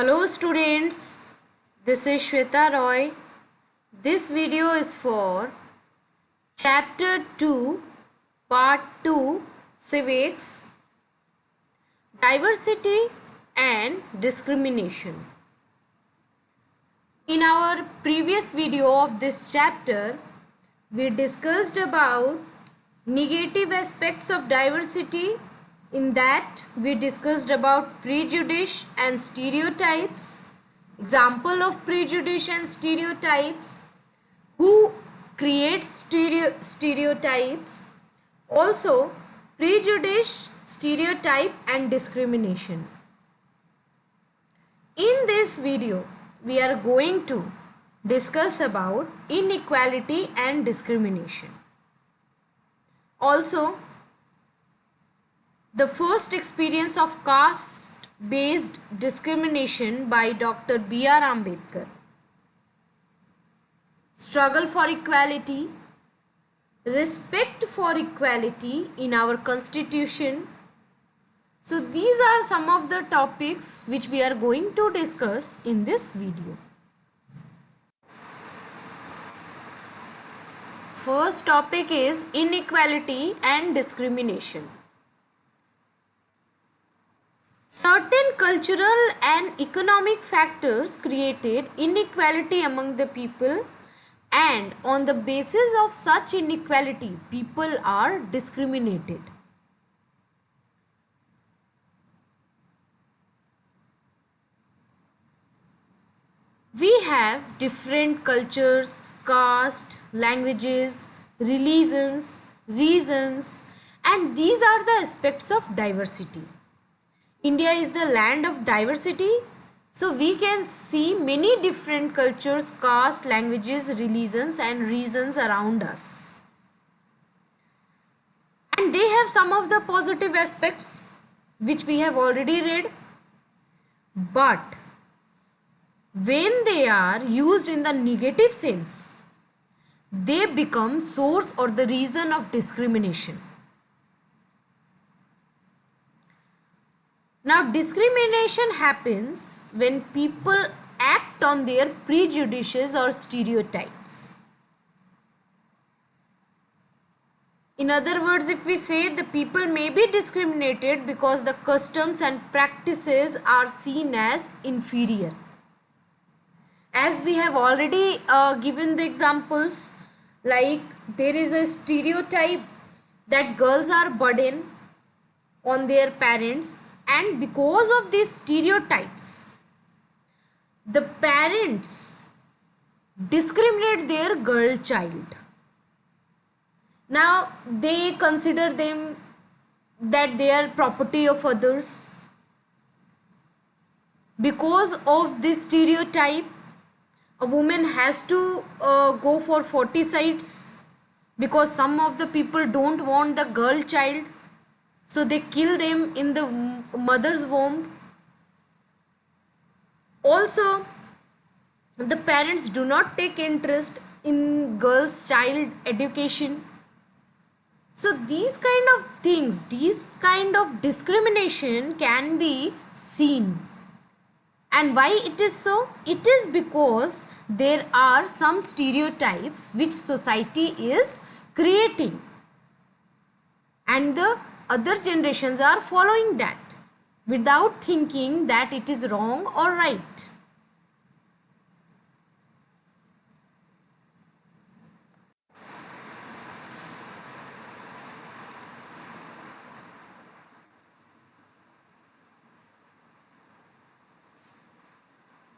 Hello students, this is Shweta Roy. This video is for Chapter 2, Part 2, Civics, Diversity and Discrimination. In our previous video of this chapter, we discussed about negative aspects of diversity. In that, we discussed about prejudice and stereotypes. Example of prejudice and stereotypes. Who creates stereotypes? Also, prejudice, stereotype and discrimination. In this video, we are going to discuss about inequality and discrimination. Also, the first experience of caste-based discrimination by Dr. B.R. Ambedkar. Struggle for equality, respect for equality in our constitution. So these are some of the topics which we are going to discuss in this video. First topic is inequality and discrimination. Certain cultural and economic factors created inequality among the people, and on the basis of such inequality, people are discriminated. We have different cultures, caste, languages, religions, reasons, and these are the aspects of diversity. India is the land of diversity, so we can see many different cultures, caste, languages, religions and reasons around us. And they have some of the positive aspects which we have already read. But when they are used in the negative sense, they become source or the reason of discrimination. Now, discrimination happens when people act on their prejudices or stereotypes. In other words, if we say the people may be discriminated because the customs and practices are seen as inferior. As we have already given the examples, like there is a stereotype that girls are burden on their parents, and because of these stereotypes, the parents discriminate their girl child. Now they consider them that they are property of others. Because of this stereotype, a woman has to go for 40 sides because some of the people don't want the girl child. So they kill them in the mother's womb. Also, the parents do not take interest in girls' child education. So these kind of things, these kind of discrimination can be seen. And why it is so? It is because there are some stereotypes which society is creating, and the other generations are following that without thinking that it is wrong or right.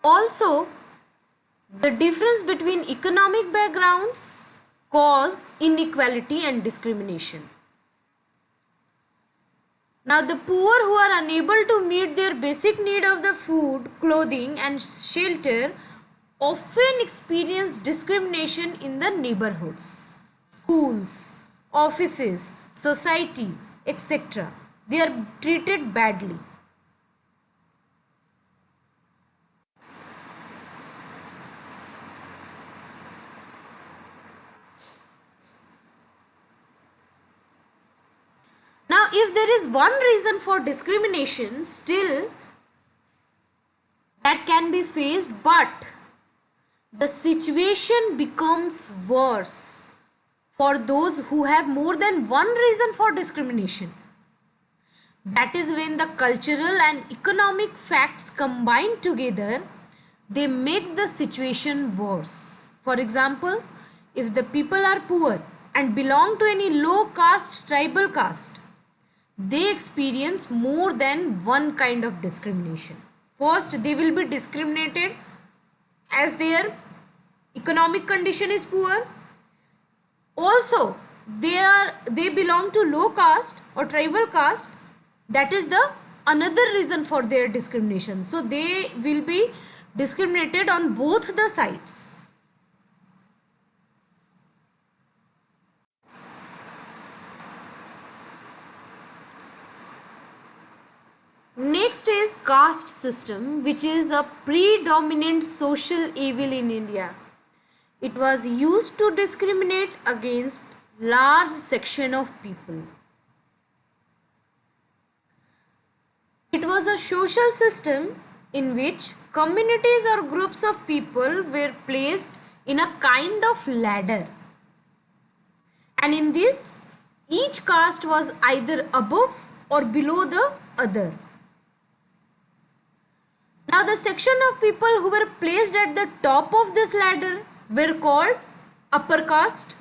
Also, the difference between economic backgrounds cause inequality and discrimination. Now, the poor who are unable to meet their basic need of the food, clothing and shelter often experience discrimination in the neighborhoods, schools, offices, society, etc. They are treated badly. if there is one reason for discrimination, still that can be faced, but the situation becomes worse for those who have more than one reason for discrimination. That is when the cultural and economic facts combine together, they make the situation worse. For example, if the people are poor and belong to any low caste, tribal caste, they experience more than one kind of discrimination. First, they will be discriminated as their economic condition is poor. Also, they belong to low caste or tribal caste. That is the another reason for their discrimination. So they will be discriminated on both the sides. Next is caste system, which is a predominant social evil in India. It was used to discriminate against large section of people. It was a social system in which communities or groups of people were placed in a kind of ladder. And in this, each caste was either above or below the other. Now, the section of people who were placed at the top of this ladder were called upper caste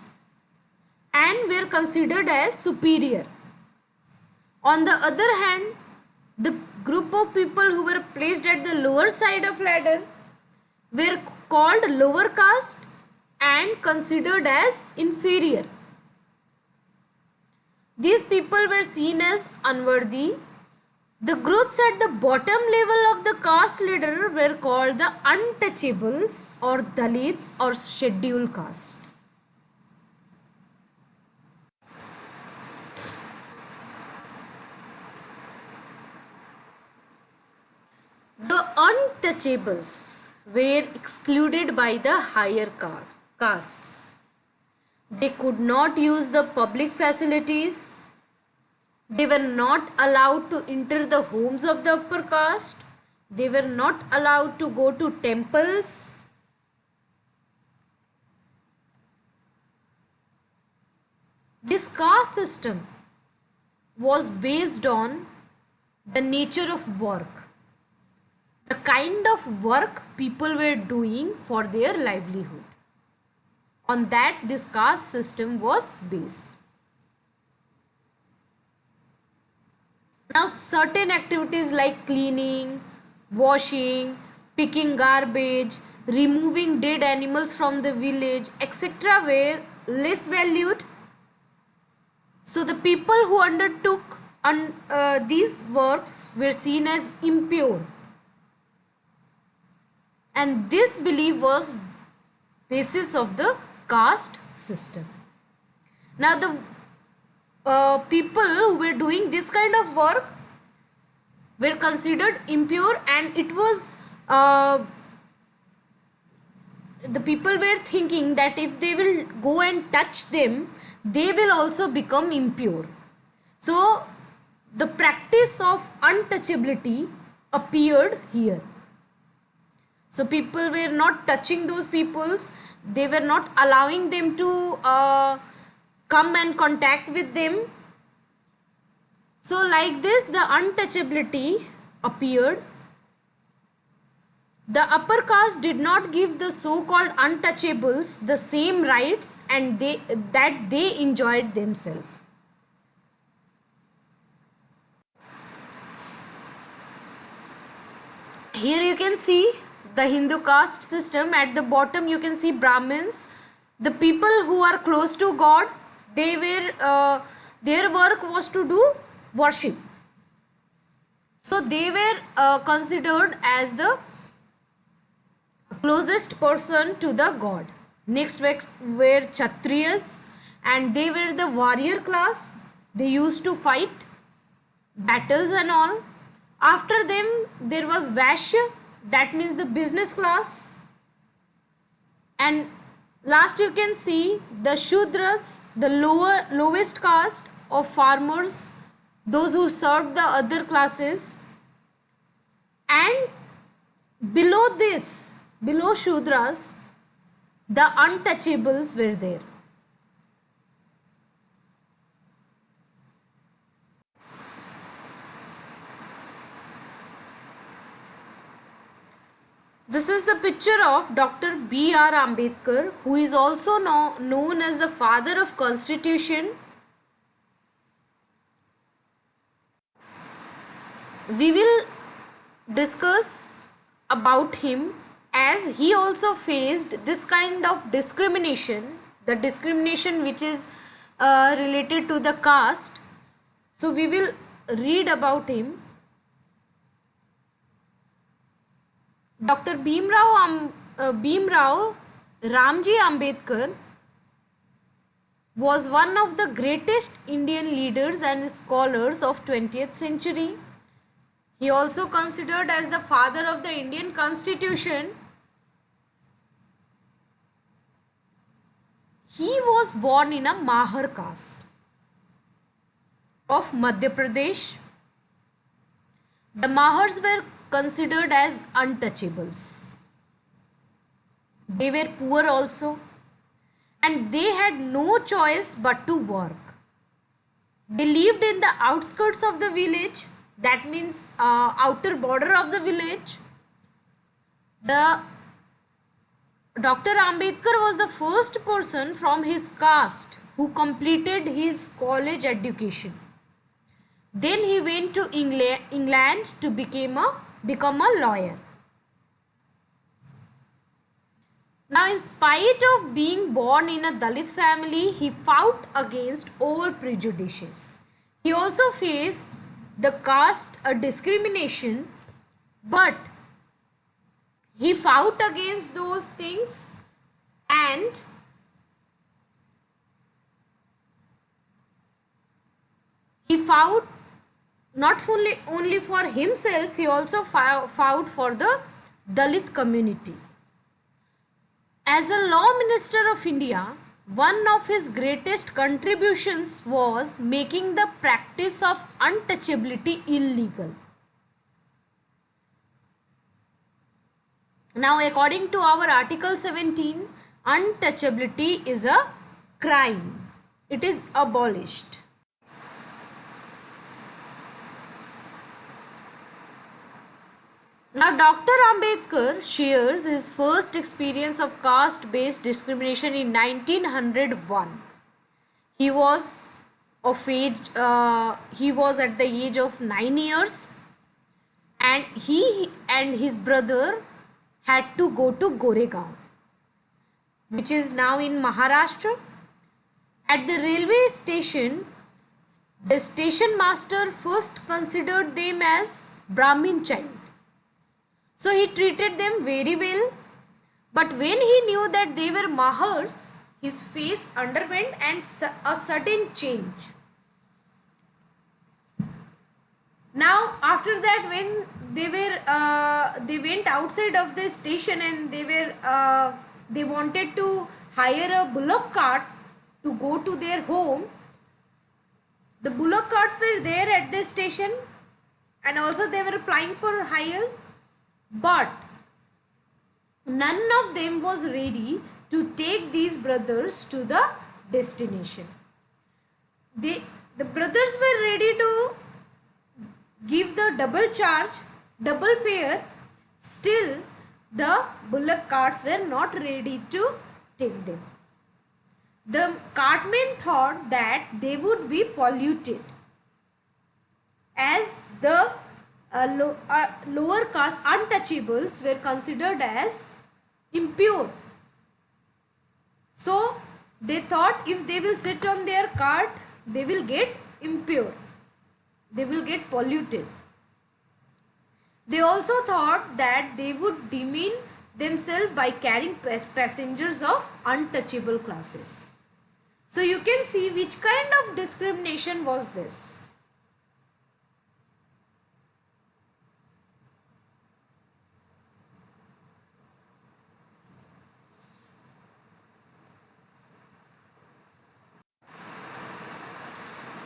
and were considered as superior. On the other hand, the group of people who were placed at the lower side of ladder were called lower caste and considered as inferior. These people were seen as unworthy. The groups at the bottom level of the caste ladder were called the untouchables or Dalits or scheduled caste. The untouchables were excluded by the higher castes. They could not use the public facilities. They were not allowed to enter the homes of the upper caste. They were not allowed to go to temples. This caste system was based on the nature of work, the kind of work people were doing for their livelihood. On that, this caste system was based. Now, certain activities like cleaning, washing, picking garbage, removing dead animals from the village, etc., were less valued. So, the people who undertook these works were seen as impure. And this belief was basis of the caste system. Now, the people who were doing this kind of work were considered impure, and it was the people were thinking that if they will go and touch them, they will also become impure. So the practice of untouchability appeared here. So people were not touching those peoples, they were not allowing them to come and contact with them. So like this, the untouchability appeared. The upper caste did not give the so-called untouchables the same rights and they enjoyed themselves. Here you can see the Hindu caste system. At the bottom you can see Brahmins, the people who are close to God. They were their work was to do worship. So they were considered as the closest person to the god. Next were Kshatriyas, and they were the warrior class. They used to fight battles and all. After them there was Vaishya, that means the business class. And last you can see the Shudras, the lowest caste of farmers, those who served the other classes. And Below this, below Shudras, the untouchables were there. This is the picture of Dr. B.R. Ambedkar, who is also known as the father of Constitution. We will discuss about him as he also faced this kind of discrimination, the discrimination which is related to the caste. So we will read about him. Dr. Bhimrao Ramji Ambedkar was one of the greatest Indian leaders and scholars of 20th century. He also considered as the father of the Indian Constitution. He was born in a Mahar caste of Madhya Pradesh. The Mahars were considered as untouchables. They were poor also, and they had no choice but to work. They lived in the outskirts of the village, that means outer border of the village. The Dr. Ambedkar was the first person from his caste who completed his college education. Then he went to England to become a lawyer. Now, in spite of being born in a Dalit family, he fought against all prejudices. He also faced the caste discrimination, but he fought against those things, and he fought not only for himself, he also fought for the Dalit community. As a law minister of India, one of his greatest contributions was making the practice of untouchability illegal. Now, according to our Article 17, untouchability is a crime. It is abolished. Now, Dr. Ambedkar shares his first experience of caste-based discrimination in 1901. He was of age. He was at the age of 9 years, and he and his brother had to go to Goregaon, which is now in Maharashtra. At the railway station, the station master first considered them as Brahmin child. So he treated them very well. But when he knew that they were Mahars, his face underwent a sudden change. Now, after that, when they went outside of the station and they wanted to hire a bullock cart to go to their home. The bullock carts were there at the station, and also they were applying for hire, but none of them was ready to take these brothers to the destination. The brothers were ready to give the double charge, double fare. Still, the bullock carts were not ready to take them. The cartmen thought that they would be polluted, as the lower caste untouchables were considered as impure. So they thought if they will sit on their cart, they will get impure, they will get polluted. They also thought that they would demean themselves by carrying passengers of untouchable classes. So you can see which kind of discrimination was this.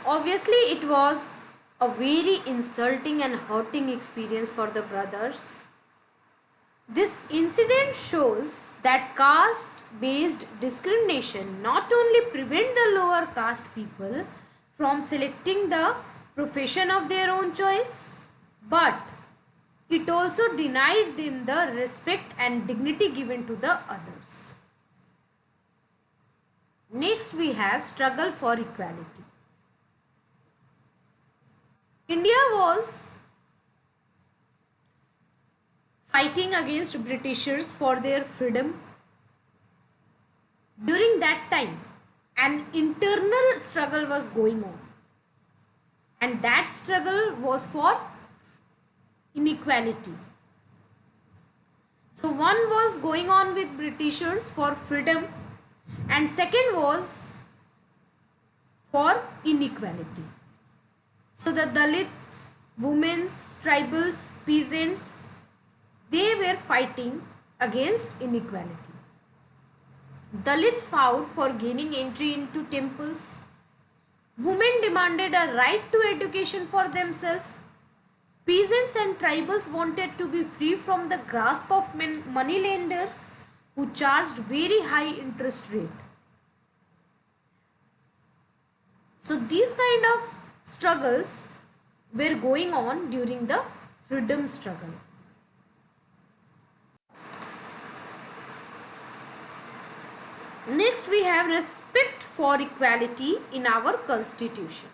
Obviously, it was a very insulting and hurting experience for the brothers. This incident shows that caste-based discrimination not only prevent the lower caste people from selecting the profession of their own choice, but it also denied them the respect and dignity given to the others. Next we have struggle for equality. India was fighting against Britishers for their freedom. During that time, an internal struggle was going on, and that struggle was for inequality. So one was going on with Britishers for freedom, and second was for inequality. So the Dalits, women, tribals, peasants, they were fighting against inequality. Dalits fought for gaining entry into temples. Women demanded a right to education for themselves. Peasants and tribals wanted to be free from the grasp of moneylenders who charged very high interest rate. So these kind of struggles were going on during the freedom struggle. Next we have respect for equality in our constitution.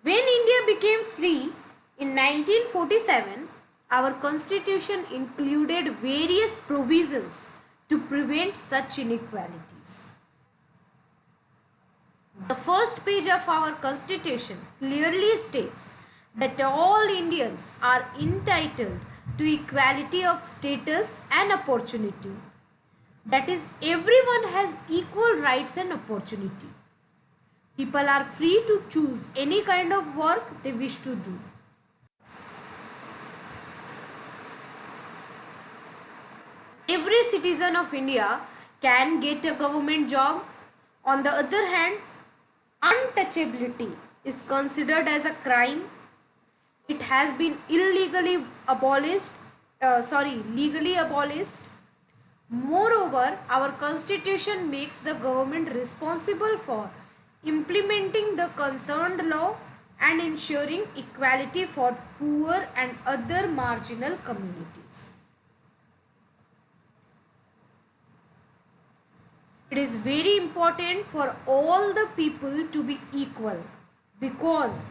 When India became free in 1947, our constitution included various provisions to prevent such inequalities. The first page of our constitution clearly states that all Indians are entitled to equality of status and opportunity. That is, everyone has equal rights and opportunity. People are free to choose any kind of work they wish to do. Every citizen of India can get a government job. On the other hand, untouchability is considered as a crime. It has been legally abolished. Moreover, our constitution makes the government responsible for implementing the concerned law and ensuring equality for poor and other marginal communities. It is very important for all the people to be equal, because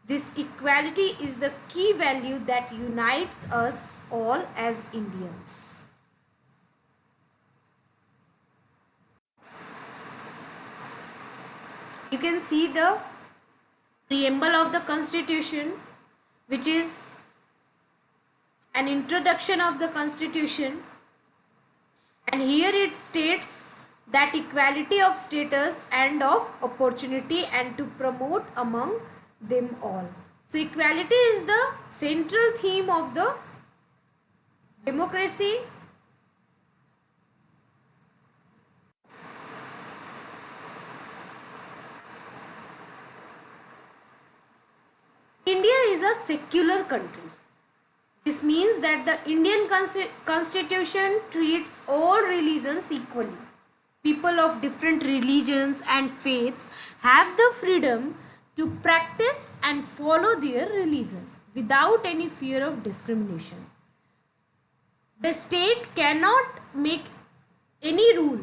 this equality is the key value that unites us all as Indians. You can see the preamble of the constitution, which is an introduction of the constitution, and here it states that equality of status and of opportunity and to promote among them all. So equality is the central theme of the democracy. India is a secular country. This means that the Indian constitution treats all religions equally. People of different religions and faiths have the freedom to practice and follow their religion without any fear of discrimination. The state cannot make any rule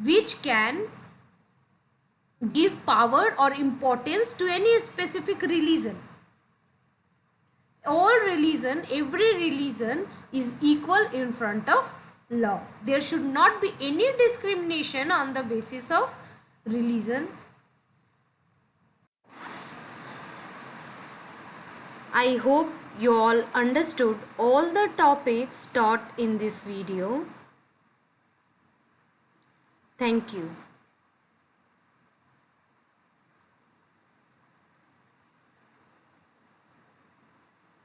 which can give power or importance to any specific religion. Every religion is equal in front of law. There should not be any discrimination on the basis of religion. I hope you all understood all the topics taught in this video. Thank you.